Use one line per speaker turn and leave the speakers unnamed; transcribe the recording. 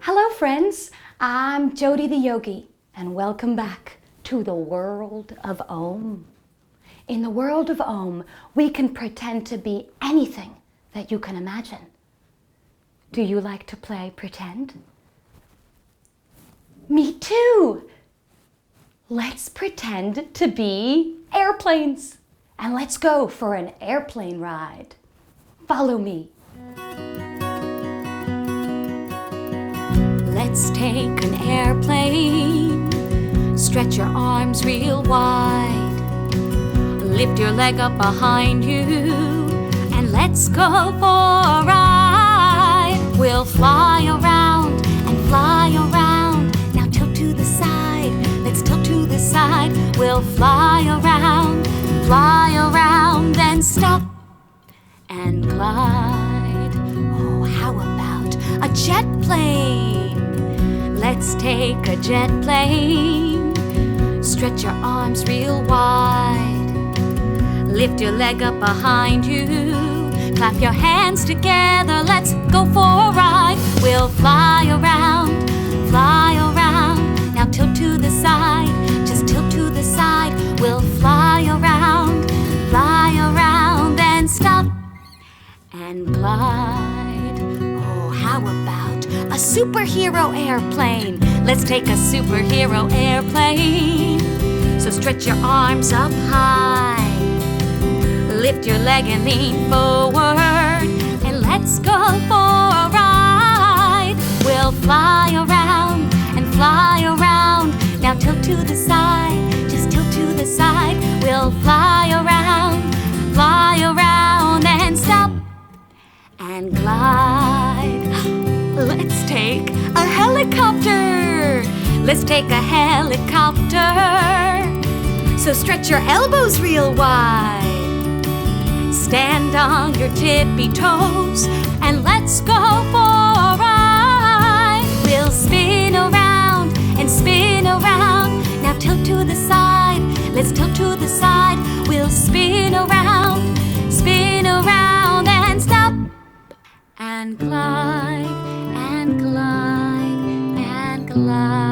Hello friends, I'm Jodi the Yogi and welcome back to the world of Om. In the world of Om, we can pretend to be anything that you can imagine. Do you like to play pretend? Me too! Let's pretend to be airplanes and let's go for an airplane ride. Follow me. Let's take an airplane, stretch your arms real wide, lift your leg up behind you, and let's go for a ride. We'll fly around and fly around. Now tilt to the side, let's tilt to the side. We'll fly around, then stop and glide. Oh, how about a jet plane? Let's take a jet plane, stretch your arms real wide, lift your leg up behind you, clap your hands together, let's go for a ride. We'll fly around, now tilt to the side, just tilt to the side. We'll fly around, then stop and glide. Oh, how about a superhero airplane? Let's take a superhero airplane. So stretch your arms up high, lift your leg and lean forward, and let's go for a ride. We'll fly around, now tilt to the side, just tilt to the side. We'll fly around, and stop and glide. Let's take a helicopter. Let's take a helicopter. So stretch your elbows real wide, stand on your tippy toes, and let's go for a ride. We'll spin around and spin around. Now tilt to the side, let's tilt to the side. We'll spin around, and stop and glide, and glide, and glide.